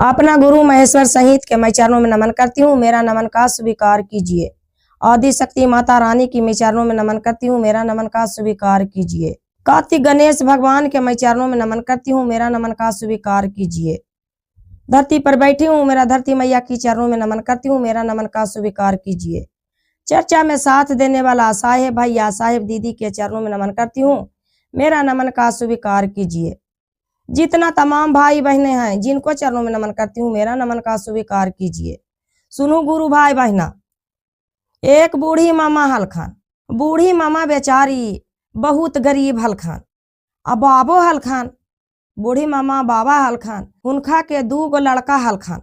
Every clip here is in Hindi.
अपना गुरु महेश्वर सहित के मैं चरणों में नमन करती हूँ, मेरा नमन का स्वीकार कीजिए। आदि शक्ति माता रानी की मैं चरणों में नमन करती हूँ, मेरा नमन का स्वीकार कीजिए। कार्तिक गणेश भगवान के मैं चरणों में नमन करती हूँ, मेरा नमन का स्वीकार कीजिए। धरती पर बैठी हूँ, मेरा धरती मैया की चरणों में नमन करती हूँ, मेरा नमन का स्वीकार कीजिए। चर्चा में साथ देने वाला साहेब भैया साहेब दीदी के चरणों में नमन करती हूँ, मेरा नमन का स्वीकार कीजिए। जितना तमाम भाई बहने हैं जिनको चरणों में नमन करती हूँ, मेरा नमन का स्वीकार कीजिए। सुनो गुरु भाई बहना, एक बूढ़ी मामा हलखान, बूढ़ी मामा बेचारी बहुत गरीब हलखान। अब बाबो हलखान, बूढ़ी मामा बाबा हलखान, उनका के 2 लड़का हलखान।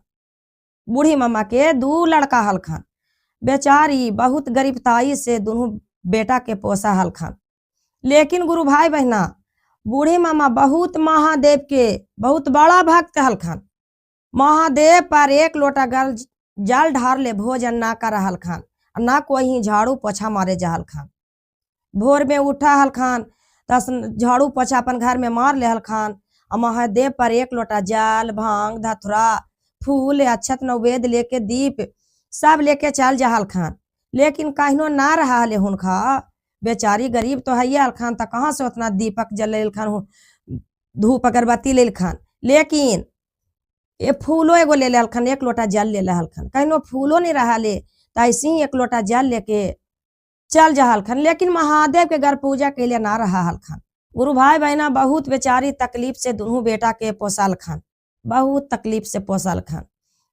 बूढ़ी मामा के 2 लड़का हलखान। बेचारी बहुत गरीबताई से दोनों बेटा के पोसा हलखान। लेकिन गुरु भाई बहना, बूढ़ी मामा बहुत महादेव के बहुत बड़ा भक्त हलखान। महादेव पर 1 लोटा जल ढार ले भोजन ना कर हलखान, ना कोई झाड़ू पोछा मारे जा हलखान। भोर में उठा हलखान तस झाड़ू पोछा अपन घर में मार ले हलखान। और महादेव पर 1 लोटा जल भांग धतुरा फूल अक्षत नैवेद्य लेके दीप सब लेके चल जा हलखान। लेकिन कहिनो ना रहा ले हुनका, बेचारी गरीब तो है हलखान, तो कहाँ से उतना दीपक जल लेलखान, धूप अगरबत्ती लेलखान। लेकिन ये फूलो एगो ले हलखान, 1 लोटा जल ले हलखान। कहिनो फूलो नहीं रहा ले तो ऐसे ही 1 लोटा जल लेके चल जा हलखान। लेकिन महादेव के घर पूजा के लिए ना रहा हलखान। गुरु भाई बहना, बहुत बेचारी तकलीफ से दोनों बेटा के पोसल खान, बहुत तकलीफ से पोसल खान।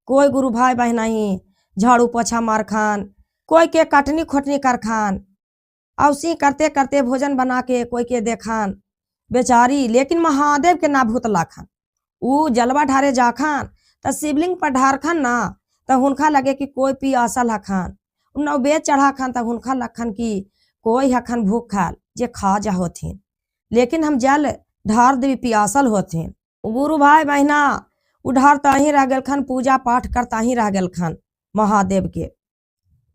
कोई गुरु भाई बहना ही झाड़ू पोछा मार खान, कोई के कटनी खोटनी कर खान, औसी करते करते भोजन बना के कोई के देखान बेचारी। लेकिन महादेव के ना भूतला खान, ऊ जलवा ढारे जा खान तो शिवलिंग पर ढार खान ना तो हुनका लगे कि कोई पियासल हखान। नैवेद्य चढ़ा खान तो हुनका लखन कि कोई हखन भूख खाल जे खा जा होथिन। लेकिन हम जल ढार देवी पियासल होथिन। गुरु भाई बहना, उधार ताही रह गल खान, पूजा पाठ करता ही रह गल खान महादेव के।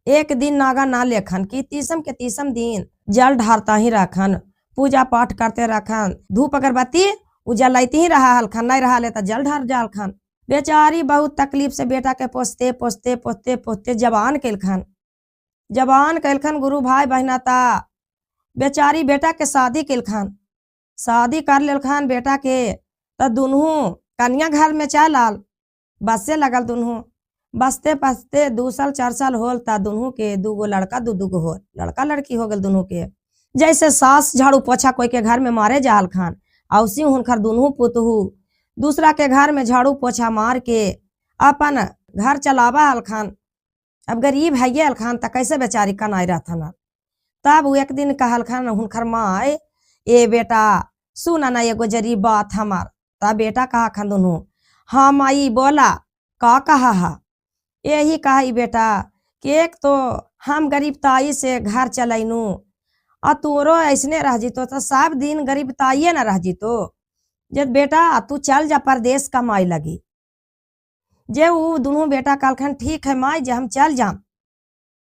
एक दिन नागा ना लेखन कि तीसम के तीसम दिन जल ढारता ही रखन, पूजा पाठ करते रखन, धूप अगरबत्ती उजलाती ही रहा हलखन, नहीं रहा ले तो जल ढार जा हलखन। बेचारी बहुत तकलीफ से बेटा के पोसते पोसते पोसते पोसते जवान कैलखन। जवान कैलखन गुरु भाई बहना, ता बेचारी बेटा के शादी कैलखन। शादी कर लेलखन बेटा के तो दोनों कन्या घर में चल आल, बसे लगल दोनों। बसते बसते 2 साल 4 साल होल ता दोनों के 2 लड़का 2 हो लड़का लड़की हो गल दोनों के। जैसे सास झाड़ू पोछा कोई के घर में मारे जा हलखान, औसी हुनकर दोनों पुतहू दूसरा के घर में झाड़ू पोछा मार के अपन घर चलावा हलखान। अब गरीब है ये हलखान तो कैसे बेचारी कनाई रहता ना। तब वो एक दिन कहलखान हुनकर माँ, ए बेटा सुना ना एगो जरी बात हमार। तब बेटा कहा खान दोनों, हाँ माई बोला, का कहा हा? यही कहा बेटा कि एक तो हम गरीबताई से घर चलैनू, और तोरो ऐसने रह जीतो तो सब दिन गरीबताइए न रह जीतो। जब बेटा तू चल जा परदेश कमाई लगी। जे वो दोनों बेटा कहलखन ठीक है माई, जे हम चल जाम।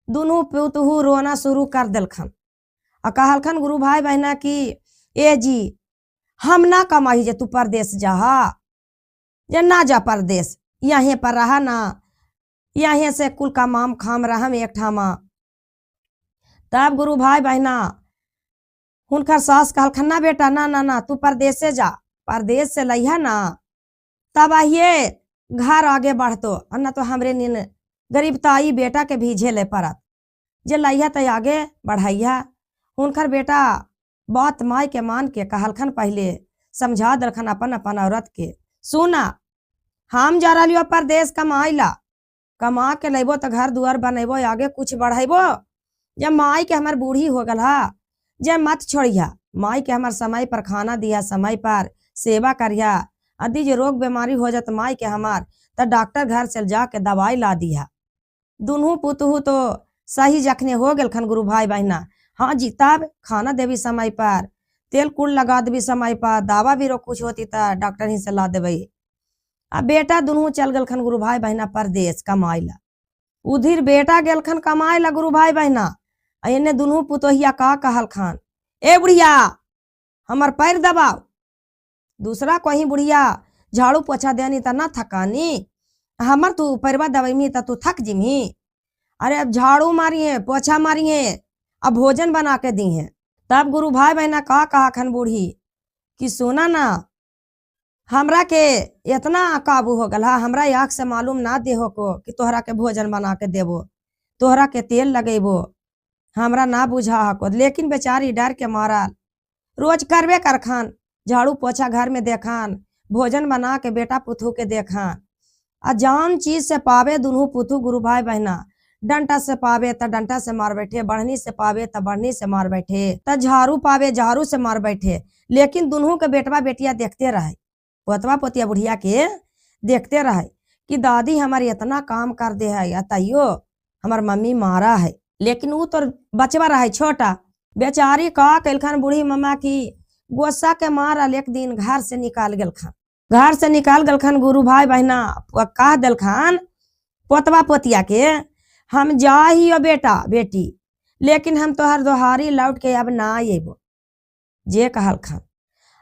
दोनों पुतहू रोना शुरू कर दिलखन और कहलखन गुरु भाई बहना कि ए जी हम ना कमाई जे तू परदेश जा, जे ना जा परदेश, यहीं पर रहा ना, यहीं से कुल का माम खाम रहम एक ठामा। तब गुरु भाई बहना हुनकर सास कहलखन ना बेटा ना ना ना तू परदेश से जा, परदेश से लइहा ना तब आइए घर आगे बढ़तो, और ना तो हमरे नीन गरीबताई बेटा के भी झेले पड़त। जे लइहा तो आगे बढ़ैया। हुनकर बेटा बात माई के मान के कहलखन, पहले समझा दलखन अपन अपन औरत के, सुना हम जा रही परदेश कमाइला, कमा के लेबो तो घर दुआर बनेबो, आगे कुछ बढ़ेबो। जब माई के हमार बूढ़ी हो गल हा, जब मत छोड़िया, माई के हमार समय पर खाना दिया, समय पर सेवा करिया। यदि जो रोग बीमारी हो जात माई के हमार तो डॉक्टर घर से जाके दवाई ला दिया। दोनों पुतहू तो सही जखने हो गलखन गुरु भाई बहना। हाँ जी, तब खाना देवी समय पर, तेल कुल लगा देवी समय पर, दवा भी रो कुछ होती था डॉक्टर ही से ला देवे। अब बेटा दोनों चल गलखन गुरु भाई बहना परदेश कमाइला। उधर बेटा गेलखन कमाइला गुरु भाई बहना, एने दोनों पुतोहिया का कहलखन, ए बुढ़िया हमार पैर दबाओ। दूसरा कोई बुढ़िया झाड़ू पोछा देनी त ना थकानी, हमर तू पैरवा दबैमी त तू थक जिमी। अरे अब झाड़ू मारिए पोछा मारिए अब भोजन बना के दी है। तब गुरु भाई बहना कहा खन बूढ़ी कि सुना ना, हमरा के इतना काबू हो गल, हमरा आँख से मालूम ना देहो को कि तोहरा के भोजन बना के देबो, तोहरा के तेल लगेबो, हमरा ना बुझा हको। लेकिन बेचारी डर के मारल रोज करबे कर खान, झाड़ू पोछा घर में देखान, भोजन बना के बेटा पुथू के देखान। आ जान चीज से पावे दुनू पुथू गुरु भाई बहना, डंटा से पावे त डंटा से मार बैठे, बढ़नी से पावे त बढ़नी से मार बैठे, त झाड़ू पावे झाड़ू से मार बैठे। लेकिन दुनू के बेटवा बेटिया देखते रहे, पोतवा पोतिया बुढ़िया के देखते रहे कि दादी हमारी इतना काम कर दे है, या तैयो हमार मम्मी मारा है। लेकिन वो तो बचवा रहे छोटा, बेचारी का कैलखन बूढ़ी मम्मा की गोस्सा के मारल एक दिन घर से निकाल गलखन। घर से निकाल गलखन गुरु भाई बहना कह दिलखन पोतवा पोतिया के, हम जा ही हो बेटा बेटी, लेकिन हम तोहर दोहारी लौट के अब ना अबो। जे कहलखन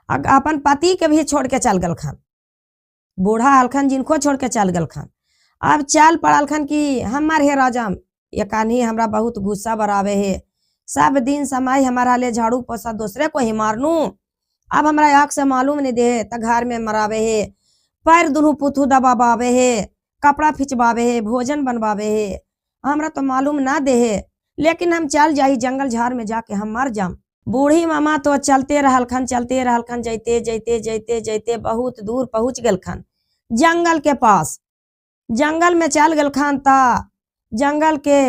अपन पति के भी छोड़ के चल गलखन, बूढ़ा हलखन जिनको छोड़ के चल गलखन। अब चल पड़लखन कि हमार हे राजम ये कान्ही हमरा बहुत गुस्सा बरावे है, सब दिन समय हमारा ले झाड़ू पोछा दूसरे को ही मारनू, अब हमरा आँख से मालूम नहीं दे त घर में मरावे है, पैर दुनू पुथू दबावे है, कपड़ा खिंचवावे है, भोजन बनवावे है, हमरा तो मालूम ना दे है। लेकिन हम चल जाही जंगल झाड़ में जाके हम मर जाम। बूढ़ी मामा तो चलते रहलखन जैते जैते जैते जैते बहुत दूर पहुंच गलखन जंगल के पास। जंगल में चल गलखन ता जंगल के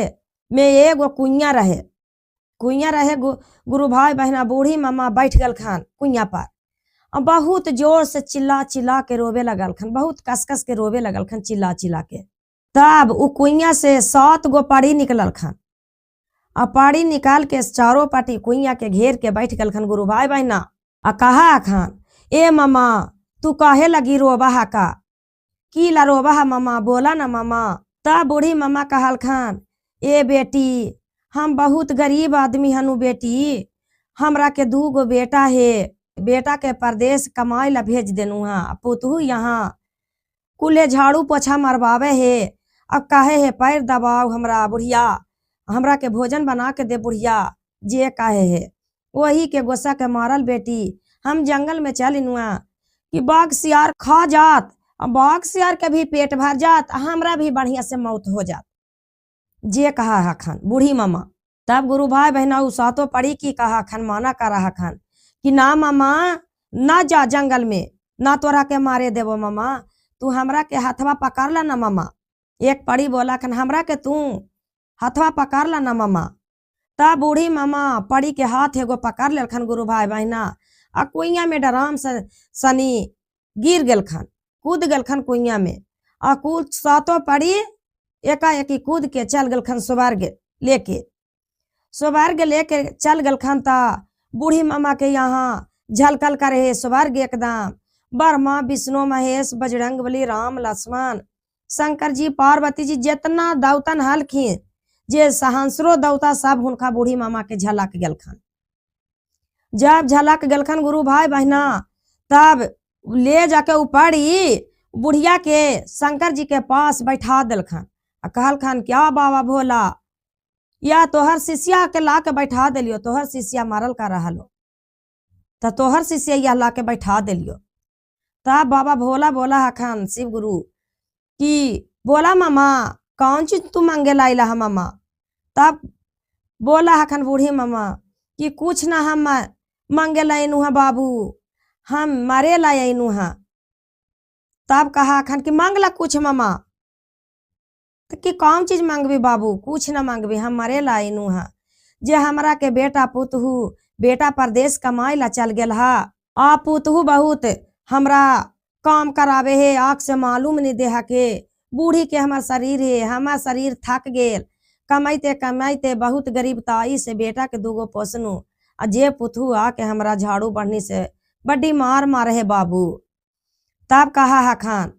में एगो कुइया रहे, गुरु भाई बहना बूढ़ी मामा बैठ गलखन कुइया पर, और बहुत जोर से चिल्ला चिल्ला के रोवे लगलखन, बहुत कस कस के रोवे लगलखन चिल्ला चिल्ला के। तब उ कुइया से 7 गो पड़ी निकललखन, और पड़ी निकाल के चारों पाटी कुइया के घेर के बैठ गलखन गुरु भाई बहना। आ कहा खान ए मामा तू काहे लगी रोबा का, की ला रोबा मामा, बोला ना मामा। तब बूढ़ी मामा कहलखन ए बेटी हम बहुत गरीब आदमी हनु बेटी, हमरा के 2 गो बेटा है, बेटा के परदेश कमाई ला भेज देनु हा, पुतहू यहाँ कुल्हे झाड़ू पोछा मरवावे है, अब काहे है पैर दबाव हमरा बुढ़िया, हमरा के भोजन बना के दे बुढ़िया, जे काहे है वही के गोस्सा के मारल बेटी हम जंगल में चल इनुआ कि बाघ सियार खा जात, बाघ सियार के भी पेट भर जात, हमरा भी बढ़िया से मौत हो जात, जे कहा हखन बूढ़ी मामा। तब गुरु भाई बहना उ 7 पड़ी की कहा खन माना करा हखन कि ना मामा ना जा जंगल में, ना तोरा के मारे देवो मामा, तू हमरा के हथवा पकड़ ला ना मामा। एक पड़ी बोला खन हमरा के तू हथवा पकड़ ला ना मामा। तब बूढ़ी मामा पड़ी के हाथ एगो पकड़ लेलखन गुरु भाई बहना, आ कुइया में डराम से सनी गिर गलखन, कूद गलखन कुइया में, आ कूद 7 पड़ी एकाएकी कूद के चल गलखन स्वर्ग लेके, स्वर्ग लेके चल गलखन ता बूढ़ी मामा के यहाँ झलकल करे स्वर्ग एकदम, ब्रह्मा विष्णु महेश बजरंग बली राम लक्ष्मण शंकर जी पार्वती जी जितना दौतन हलखिन, जे सहंसरो दौता सब हुनका बूढ़ी मामा के झलक गलखन। जब झलक गलखन गुरु भाई बहना, तब ले जाके उपड़ी बुढ़िया के शंकर जी के पास बैठा दिलखन, कहलखन क्या बाबा भोला, या तोहर शिष्या के ला के बैठा दिलियो, तोहर शिष्या मारल का रहलो तो तोहर शिष्या या ला के बैठा दिलियो। तब बाबा भोला बोला हखन शिव गुरु कि बोला मामा कौन चीज तू मांगे लाइला है मामा। तब बोला हखन बूढ़ी मामा कि कुछ ना हम मांगे लाइनु है बाबू, हम मरे लाइनु है। तब कहा हखन कि मांग ला कुछ मामा, तो कि कौन चीज मांगबी बाबू, कुछ ना मांगबी, हम मरे लाइनु है, जे हमरा के बेटा पुतहू बेटा परदेश कमाई ला चल गेल हा, आ पुतहू बहुत हमरा काम करावे है, आँख से मालूम नहीं दे के, बूढ़ी के हमार शरीर है, हमार शरीर थक गेल, कमाइते कमाइते बहुत गरीबताई से बेटा के 2 गो पोसनू, आ जे पुतहू आके हमरा झाड़ू बढ़नी से बड़ी मार मारे है बाबू। तब कहा हखन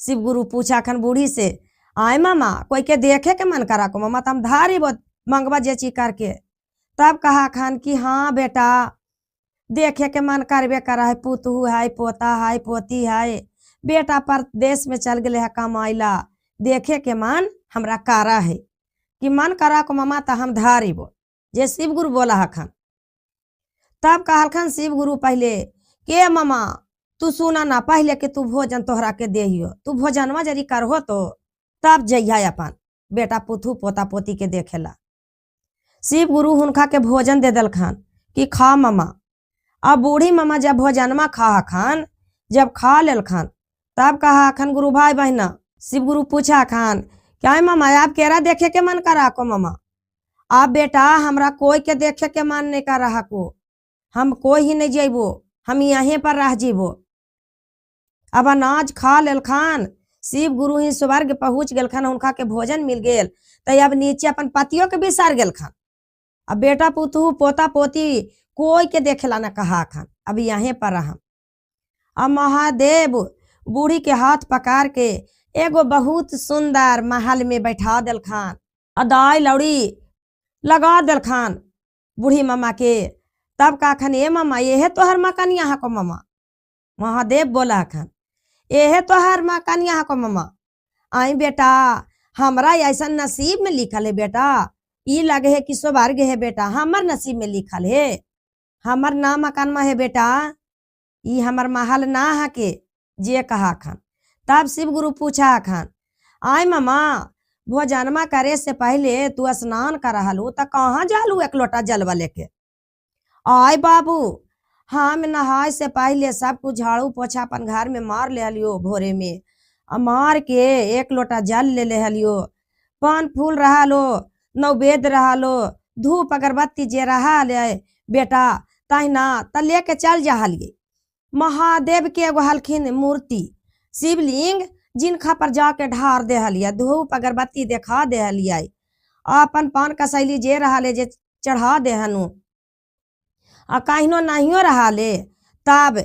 शिव गुरु पूछा खन बूढ़ी से आय मामा कोई के देखे के मन करा को मामा, तम धारी मंगवा जे ची करके। तब कहा खान कि हाँ बेटा देखे के मन करबे करा है, पुतहू है पोता है पोती है, बेटा परदेश में चल गए है कमाइला, देखे के मन हमरा कारा है कि मन करा को ममा तो हम धारी बो। जे शिव गुरु बोला हखन तब कहलखन शिव गुरु पहले के ममा तू सुना ना पहले कि तू भोजन तोहरा के देहियो, तू भोजनवा जरी करहो तो तब जइया अपन बेटा पुथू पोता पोती के देखेला। शिव गुरु हुनका के भोजन दे दलखन कि खा ममा। अब बूढ़ी ममा जब भोजनमा खा हखन, जब खा लेलखन तब कहा हखन गुरु भाई बहना। शिव गुरु पूछा खान क्या ममा आप केरा देखे के मन करा को ममा? आप बेटा हमरा कोई के देखे के मन नहीं कर रहा को, हम कोई ही नहीं जेबो, हम यहीं पर रह जीबो। अब अनाज खा लेलखन, शिव गुरु ही स्वर्ग पहुँच गेलखन, उनका के भोजन मिल गेल तो अब नीचे अपन पतियों के बिसार गेलखन। अब बेटा पुतहू पोता पोती कोई के देखेला न कहा खन, अब यहीं पर रह। अब महादेव बूढ़ी के हाथ पकड़ के एगो बहुत सुंदर महल में बैठा देलखन, अदाई लौड़ी लगा देलखन बूढ़ी मामा के। तब कहखन ए मामा ये तोहर मकान यहाँ को मामा? महादेव बोला खन ये तोहर मकान यहाँ को मामा? आई बेटा हमरा ऐसा नसीब में लिखल है बेटा, ई लगे है कि स्वर्ग है बेटा, हमर नसीब में लिखल है, हमर ना मकान में है बेटा, ई हमर महल ना है के जे कहा खन। तब शिव गुरु पूछा खन आय मामा भोजनमा करे से पहले तू स्नान कर रहलू तो कहाँ जालू एक लोटा जलवा लेके? आय बाबू हम नहाय से पहले सब कुछ झाड़ू पोछा अपन घर में मार ले हलियो भोरे में, मार के एक लोटा जल ले हलियो, पान फूल रहा लो, नैवेद्य रहा लो, धूप अगरबत्ती जे रहा ले बेटा तहिना त लेके चल जा हलिए। महादेव के एगो हलखिन मूर्ति शिवलिंग जिनका पर जाके ढार दे हलिया, धूप अगरबत्ती देखा दे हलिया, अपन पान कसैली जे रहा ले जे चढ़ा दे हनु, आ कहिनो नहियो रहा ले तब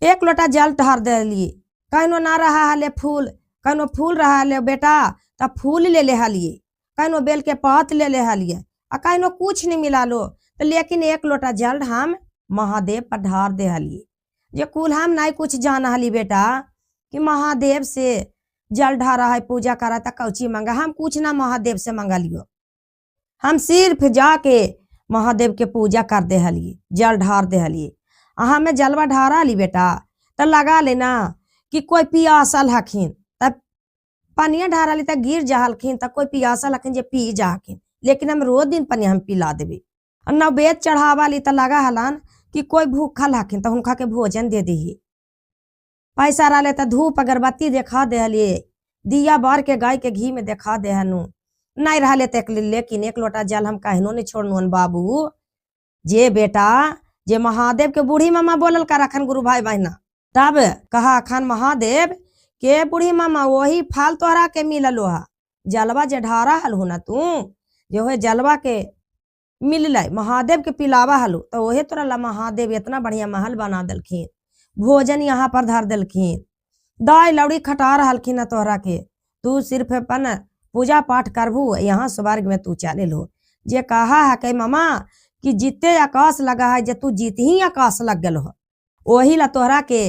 एक लोटा जल ढार दे हलिए। कहिनो ना रहा हले फूल, कहिनो फूल रहा ले बेटा तब फूल ले हलिए, कहिनो बेल के पात ले हलिए, आ कहिनो कुछ नहीं मिला लो तो लेकिन एक लोटा जल हम महादेव पर ढार दे हलिए। जे कुल हम नहीं कुछ जाना हली बेटा कि महादेव से जल ढारा है पूजा करा था कौची मंगा, हम कुछ ना महादेव से मंगा लियो, हम सिर्फ जाके महादेव के पूजा कर दे हलिए, जल ढार दे हलिए। हमें जलवा ढारा ली बेटा तो लगा लेना कि कोई पियासल हखिन तब पनिया ढारा ली तब गिर जा हलखिन, तब कोई पियासल हखिन जे पी जा हखिन, लेकिन हम रोज दिन पनिया हम पिला देवे। नैवेद्य चढ़ावा ली तो लगा हलन कि कोई भूखल हखिन तो उनका के भोजन दे दी। पैसा रहा तो धूप अगरबत्ती देखा दे हलिए, दिया बार के गाय के घी में देखा दे हनु, नहीं रहा तो लेकिन एक लोटा जल हम कहनो नहीं छोड़नु बाबू। जे बेटा जे महादेव के बूढ़ी मामा बोलल कर अखन गुरु भाई बहना, तब कहा अखन महादेव के बूढ़ी मामा वही फाल तोहरा के मिललो हा, जलवा जे ढारा हलू ना तू जो है जलवा के मिल महादेव के पिलावा हलू तो वही तोरा ला महादेव इतना बढ़िया महल बना दलखिन, भोजन यहाँ पर धर दलखिन, दाई लौड़ी खटा रहलखिन तोहरा के, तू सिर्फ अपन पूजा पाठ करबू यहाँ स्वर्ग में तू चले लो। जे कहा है कि मामा कि जीते आकाश लगा है जे तू जीत ही आकाश लग गल हो, वही ला तोहरा के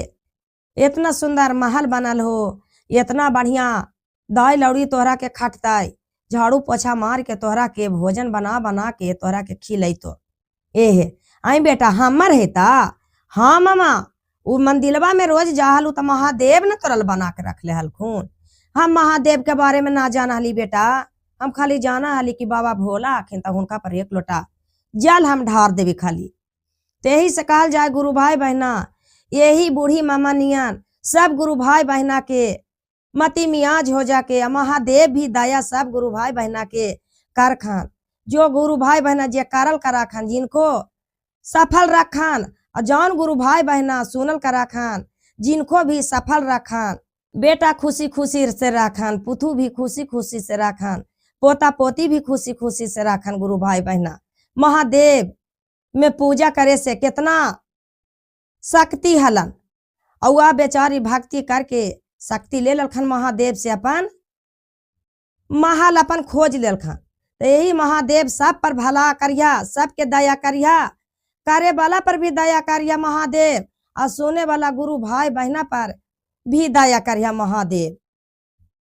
इतना सुंदर महल बनल हो, इतना बढ़िया दाई लौड़ी तोहरा के खटताई, झाड़ू पोछा मार के तोहरा के भोजन बना बना के तोहरा के खिलाई तो ए आई बेटा हमर है ता। हाँ मामा वो मंदिलवा में रोज जाहलू तो महादेव न तोरल बना के रख ले हलखून, हम महादेव के बारे में ना जाना हली बेटा, हम खाली जाना हली कि बाबा भोला आखिन तो उनका पर एक लोटा जल हम ढार देवी खाली। तेही से कहल जाए गुरु भाई बहना, यही बूढ़ी मामा नियन सब गुरु भाई बहना के मती मियाज हो जाके महादेव भी दया सब गुरु भाई बहना के कर खान, जो गुरु भाई बहना जे करल करा खान जिनको सफल रखान, और जौन गुरु भाई बहना सुनल करा खान जिनको भी सफल रखान, बेटा खुशी खुशी से रखान, पुतू भी खुशी खुशी से रखान, पोता पोती भी खुशी खुशी से रखान। गुरु भाई बहना महादेव में पूजा करे से कितना शक्ति हलन, और वह बेचारी भक्ति करके शक्ति ले ललखन महादेव से अपन महल अपन खोज लेलखन। तो यही महादेव सब पर भला करिया, सबके दया करिया, करे वाला पर भी दया करिया महादेव, और सोने वाला गुरु भाई बहना पर भी दया करिया महादेव।